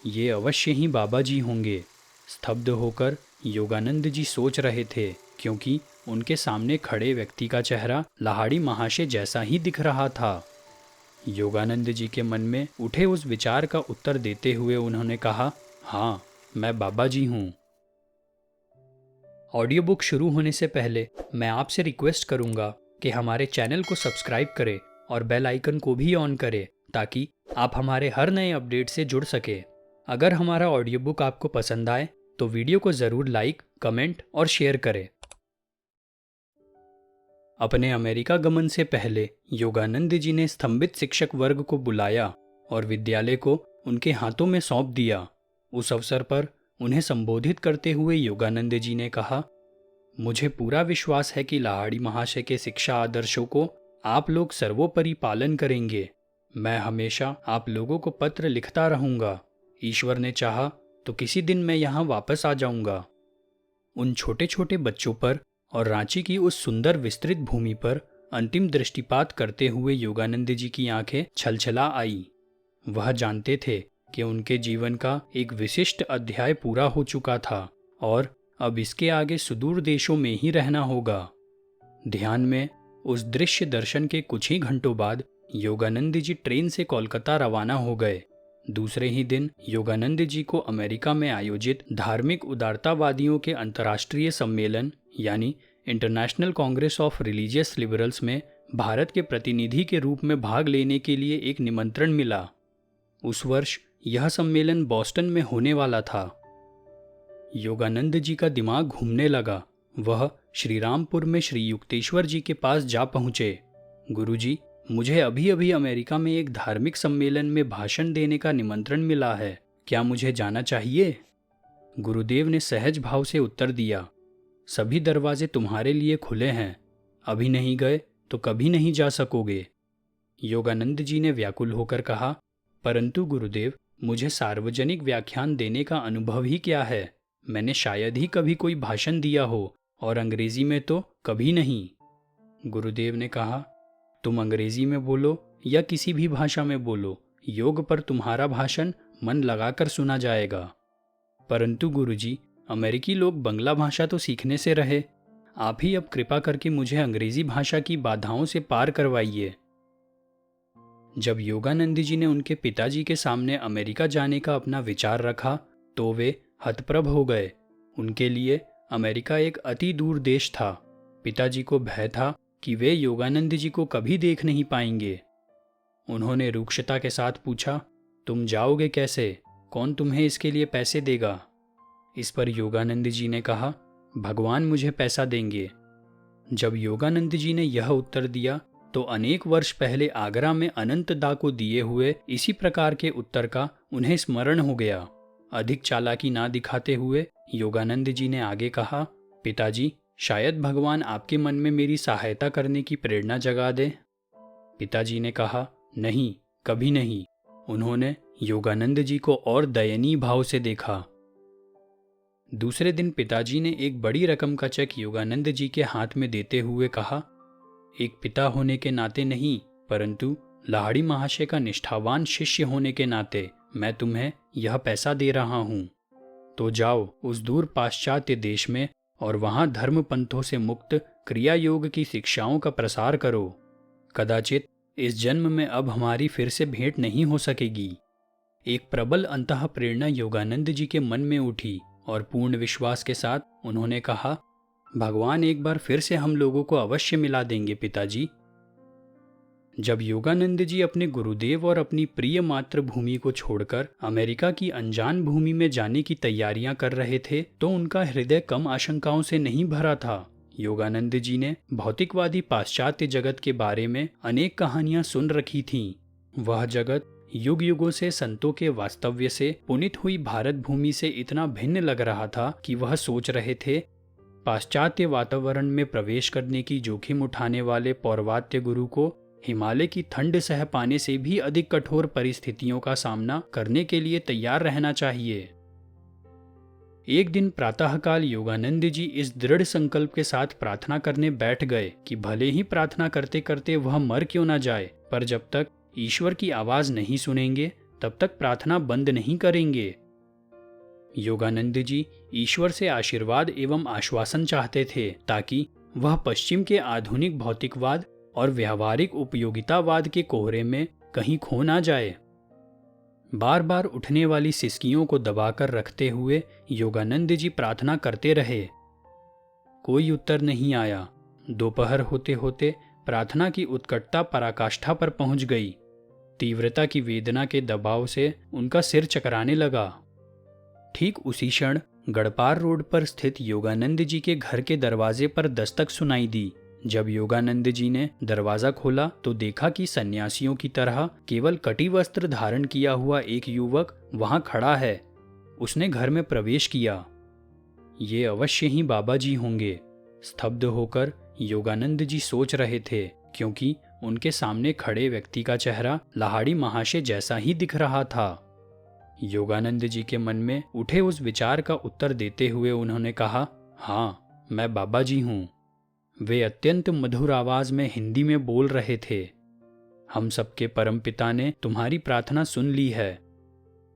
ये अवश्य ही बाबा जी होंगे। स्तब्ध होकर योगानंद जी सोच रहे थे, क्योंकि उनके सामने खड़े व्यक्ति का चेहरा लाहाड़ी महाशय जैसा ही दिख रहा था। योगानंद जी के मन में उठे उस विचार का उत्तर देते हुए उन्होंने कहा, हाँ, मैं बाबा जी हूँ। ऑडियो बुक शुरू होने से पहले मैं आपसे रिक्वेस्ट करूंगा कि हमारे चैनल को सब्सक्राइब करें और बेल आइकन को भी ऑन करें, ताकि आप हमारे हर नए अपडेट से जुड़ सके। अगर हमारा ऑडियो बुक आपको पसंद आए तो वीडियो को ज़रूर लाइक, कमेंट और शेयर करें। अपने अमेरिका गमन से पहले योगानंद जी ने स्तंभित शिक्षक वर्ग को बुलाया और विद्यालय को उनके हाथों में सौंप दिया। उस अवसर पर उन्हें संबोधित करते हुए योगानंद जी ने कहा, मुझे पूरा विश्वास है कि लाहाड़ी महाशय के शिक्षा आदर्शों को आप लोग सर्वोपरि पालन करेंगे। मैं हमेशा आप लोगों को पत्र लिखता रहूंगा। ईश्वर ने चाहा तो किसी दिन मैं यहाँ वापस आ जाऊंगा। उन छोटे छोटे बच्चों पर और रांची की उस सुंदर विस्तृत भूमि पर अंतिम दृष्टिपात करते हुए योगानंद जी की आंखें छलछला आई। वह जानते थे कि उनके जीवन का एक विशिष्ट अध्याय पूरा हो चुका था और अब इसके आगे सुदूर देशों में ही रहना होगा। ध्यान में उस दृश्य दर्शन के कुछ ही घंटों बाद योगानंद जी ट्रेन से कोलकाता रवाना हो गए। दूसरे ही दिन योगानंद जी को अमेरिका में आयोजित धार्मिक उदारतावादियों के अंतर्राष्ट्रीय सम्मेलन यानी international Congress of religious liberals में भारत के प्रतिनिधि के रूप में भाग लेने के लिए एक निमंत्रण मिला। उस वर्ष यह सम्मेलन बॉस्टन में होने वाला था। योगानंद जी का दिमाग घूमने लगा। वह श्रीरामपुर में श्री युक्तेश्वर जी के पास जा पहुँचे। गुरुजी, मुझे अभी अभी अमेरिका में एक धार्मिक सम्मेलन में भाषण देने का निमंत्रण मिला है। क्या मुझे जाना चाहिए? गुरुदेव ने सहज भाव से उत्तर दिया, सभी दरवाजे तुम्हारे लिए खुले हैं। अभी नहीं गए तो कभी नहीं जा सकोगे। योगानंद जी ने व्याकुल होकर कहा, परंतु गुरुदेव, मुझे सार्वजनिक व्याख्यान देने का अनुभव ही क्या है। मैंने शायद ही कभी कोई भाषण दिया हो और अंग्रेजी में तो कभी नहीं। गुरुदेव ने कहा, तुम अंग्रेजी में बोलो या किसी भी भाषा में बोलो, योग पर तुम्हारा भाषण मन लगाकर सुना जाएगा। परंतु गुरुजी, अमेरिकी लोग बंगला भाषा तो सीखने से रहे। आप ही अब कृपा करके मुझे अंग्रेजी भाषा की बाधाओं से पार करवाइए। जब योगानंद जी ने उनके पिताजी के सामने अमेरिका जाने का अपना विचार रखा तो वे हतप्रभ हो गए। उनके लिए अमेरिका एक अति दूर देश था। पिताजी को भय था कि वे योगानंद जी को कभी देख नहीं पाएंगे। उन्होंने रूक्षता के साथ पूछा, तुम जाओगे कैसे? कौन तुम्हें इसके लिए पैसे देगा? इस पर योगानंद जी ने कहा, भगवान मुझे पैसा देंगे। जब योगानंद जी ने यह उत्तर दिया तो अनेक वर्ष पहले आगरा में अनंत दा को दिए हुए इसी प्रकार के उत्तर का उन्हें स्मरण हो गया। अधिक चालाकी ना दिखाते हुए योगानंद जी ने आगे कहा, पिताजी, शायद भगवान आपके मन में मेरी सहायता करने की प्रेरणा जगा दे। पिताजी ने कहा, नहीं, कभी नहीं। उन्होंने योगानंद जी को और दयनीय भाव से देखा। दूसरे दिन पिताजी ने एक बड़ी रकम का चेक योगानंद जी के हाथ में देते हुए कहा, एक पिता होने के नाते नहीं, परंतु लाहाड़ी महाशय का निष्ठावान शिष्य होने के नाते मैं तुम्हें यह पैसा दे रहा हूँ। तो जाओ उस दूर पाश्चात्य देश में और वहाँ धर्म पंथों से मुक्त क्रिया योग की शिक्षाओं का प्रसार करो। कदाचित इस जन्म में अब हमारी फिर से भेंट नहीं हो सकेगी। एक प्रबल अंतः प्रेरणा योगानंद जी के मन में उठी और पूर्ण विश्वास के साथ उन्होंने कहा, भगवान एक बार फिर से हम लोगों को अवश्य मिला देंगे पिताजी। जब योगानंद जी अपने गुरुदेव और अपनी प्रिय मातृभूमि को छोड़कर अमेरिका की अनजान भूमि में जाने की तैयारियां कर रहे थे तो उनका हृदय कम आशंकाओं से नहीं भरा था। योगानंद जी ने भौतिकवादी पाश्चात्य जगत के बारे में अनेक कहानियां सुन रखी थीं। वह जगत युग युगों से संतों के वास्तव्य से पुनित हुई भारत भूमि से इतना भिन्न लग रहा था कि वह सोच रहे थे, पाश्चात्य वातावरण में प्रवेश करने की जोखिम उठाने वाले पौर्वात्य गुरु को हिमालय की ठंड सह पाने से भी अधिक कठोर परिस्थितियों का सामना करने के लिए तैयार रहना चाहिए। एक दिन प्रातःकाल योगानंद जी इस दृढ़ संकल्प के साथ प्रार्थना करने बैठ गए कि भले ही प्रार्थना करते करते वह मर क्यों न जाए, पर जब तक ईश्वर की आवाज नहीं सुनेंगे तब तक प्रार्थना बंद नहीं करेंगे। योगानंद जी ईश्वर से आशीर्वाद एवं आश्वासन चाहते थे ताकि वह पश्चिम के आधुनिक भौतिकवाद और व्यावहारिक उपयोगितावाद के कोहरे में कहीं खो ना जाए। बार बार उठने वाली सिसकियों को दबाकर रखते हुए योगानंद जी प्रार्थना करते रहे। कोई उत्तर नहीं आया। दोपहर होते होते प्रार्थना की उत्कटता पराकाष्ठा पर पहुंच गई। तीव्रता की वेदना के दबाव से उनका सिर चकराने लगा। ठीक उसी क्षण गढ़पार रोड पर स्थित योगानंद जी के घर के दरवाजे पर दस्तक सुनाई दी। जब योगानंद जी ने दरवाजा खोला तो देखा कि सन्यासियों की तरह केवल कटी वस्त्र धारण किया हुआ एक युवक वहां खड़ा है। उसने घर में प्रवेश किया। ये अवश्य ही बाबा जी होंगे। स्तब्ध होकर योगानंद जी सोच रहे थे, क्योंकि उनके सामने खड़े व्यक्ति का चेहरा लाहाड़ी महाशय जैसा ही दिख रहा था। योगानंद जी के मन में उठे उस विचार का उत्तर देते हुए उन्होंने कहा, हाँ, मैं बाबा जी हूँ। वे अत्यंत मधुर आवाज में हिंदी में बोल रहे थे। हम सबके परमपिता ने तुम्हारी प्रार्थना सुन ली है।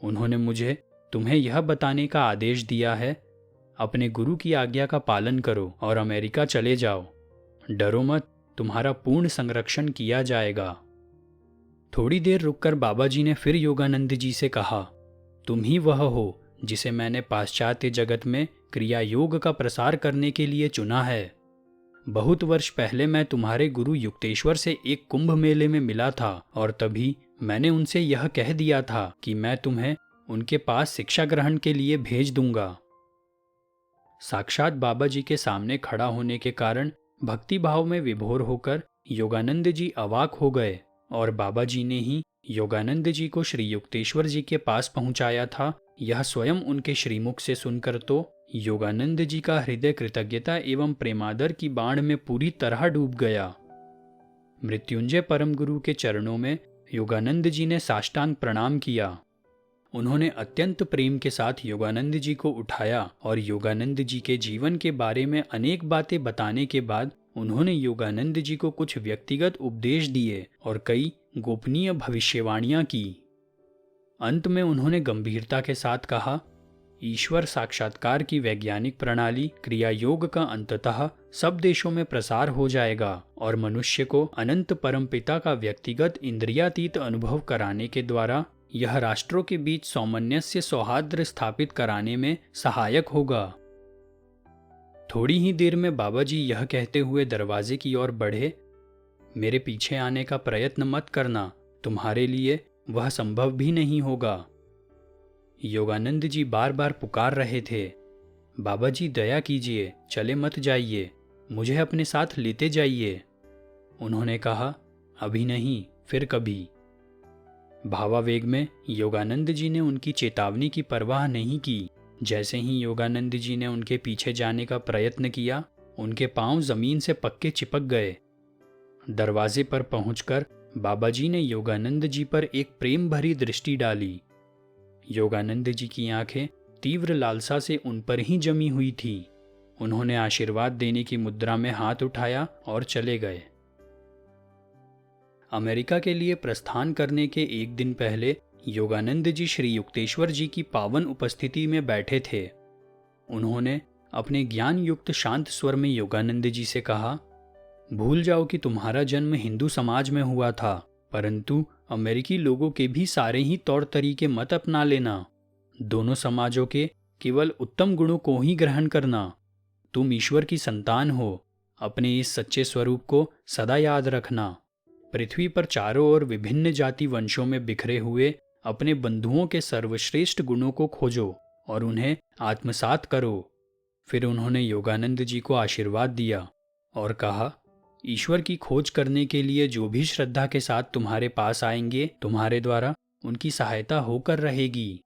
उन्होंने मुझे तुम्हें यह बताने का आदेश दिया है, अपने गुरु की आज्ञा का पालन करो और अमेरिका चले जाओ। डरो मत, तुम्हारा पूर्ण संरक्षण किया जाएगा। थोड़ी देर रुककर बाबा जी ने फिर योगानंद जी से कहा, तुम ही वह हो जिसे मैंने पाश्चात्य जगत में क्रिया योग का प्रसार करने के लिए चुना है। बहुत वर्ष पहले मैं तुम्हारे गुरु युक्तेश्वर से एक कुंभ मेले में मिला था और तभी मैंने उनसे यह कह दिया था कि मैं तुम्हें उनके पास शिक्षा ग्रहण के लिए भेज दूंगा। साक्षात बाबा जी के सामने खड़ा होने के कारण भक्ति भाव में विभोर होकर योगानंद जी अवाक हो गए और बाबा जी ने ही योगानंद जी को श्री युक्तेश्वर जी के पास पहुंचाया था। यह स्वयं उनके श्रीमुख से सुनकर तो योगानंद जी का हृदय कृतज्ञता एवं प्रेमादर की बाढ़ में पूरी तरह डूब गया। मृत्युंजय परम गुरु के चरणों में योगानंद जी ने साष्टांग प्रणाम किया। उन्होंने अत्यंत प्रेम के साथ योगानंद जी को उठाया और योगानंद जी के जीवन के बारे में अनेक बातें बताने के बाद उन्होंने योगानंद जी को कुछ व्यक्तिगत उपदेश दिए और कई गोपनीय भविष्यवाणियां की। अंत में उन्होंने गंभीरता के साथ कहा, ईश्वर साक्षात्कार की वैज्ञानिक प्रणाली क्रिया योग का अंततः सब देशों में प्रसार हो जाएगा और मनुष्य को अनंत परमपिता का व्यक्तिगत इंद्रियातीत अनुभव कराने के द्वारा यह राष्ट्रों के बीच सौमनस्य सौहार्द स्थापित कराने में सहायक होगा। थोड़ी ही देर में बाबा जी यह कहते हुए दरवाजे की ओर बढ़े, मेरे पीछे आने का प्रयत्न मत करना, तुम्हारे लिए वह संभव भी नहीं होगा। योगानंद जी बार बार पुकार रहे थे, बाबा जी दया कीजिए, चले मत जाइए, मुझे अपने साथ लेते जाइए। उन्होंने कहा, अभी नहीं, फिर कभी। भावावेग में योगानंद जी ने उनकी चेतावनी की परवाह नहीं की। जैसे ही योगानंद जी ने उनके पीछे जाने का प्रयत्न किया, उनके पांव जमीन से पक्के चिपक गए। दरवाजे पर पहुंचकर बाबा जी ने योगानंद जी पर एक प्रेम भरी दृष्टि डाली। योगानंद जी की आंखें तीव्र लालसा से उन पर ही जमी हुई थी। उन्होंने आशीर्वाद देने की मुद्रा में हाथ उठाया और चले गए। अमेरिका के लिए प्रस्थान करने के एक दिन पहले योगानंद जी श्री युक्तेश्वर जी की पावन उपस्थिति में बैठे थे। उन्होंने अपने ज्ञान युक्त शांत स्वर में योगानंद जी से कहा, भूल जाओ कि तुम्हारा जन्म हिंदू समाज में हुआ था, परंतु अमेरिकी लोगों के भी सारे ही तौर तरीके मत अपना लेना। दोनों समाजों के केवल उत्तम गुणों को ही ग्रहण करना। तुम ईश्वर की संतान हो। अपने इस सच्चे स्वरूप को सदा याद रखना। पृथ्वी पर चारों ओर विभिन्न जाति वंशों में बिखरे हुए अपने बंधुओं के सर्वश्रेष्ठ गुणों को खोजो और उन्हें आत्मसात करो। फिर उन्होंने योगानंद जी को आशीर्वाद दिया और कहा, ईश्वर की खोज करने के लिए जो भी श्रद्धा के साथ तुम्हारे पास आएंगे, तुम्हारे द्वारा उनकी सहायता होकर रहेगी।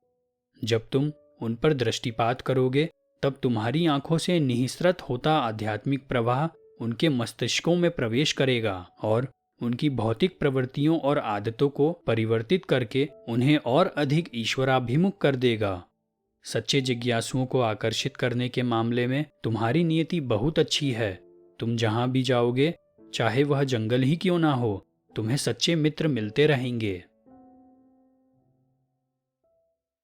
जब तुम उन पर दृष्टिपात करोगे, तब तुम्हारी आंखों से निःसृत होता आध्यात्मिक प्रवाह उनके मस्तिष्कों में प्रवेश करेगा और उनकी भौतिक प्रवृत्तियों और आदतों को परिवर्तित करके उन्हें और अधिक ईश्वराभिमुख कर देगा। सच्चे जिज्ञासुओं को आकर्षित करने के मामले में तुम्हारी नियति बहुत अच्छी है। तुम जहां भी जाओगे, चाहे वह जंगल ही क्यों ना हो, तुम्हें सच्चे मित्र मिलते रहेंगे।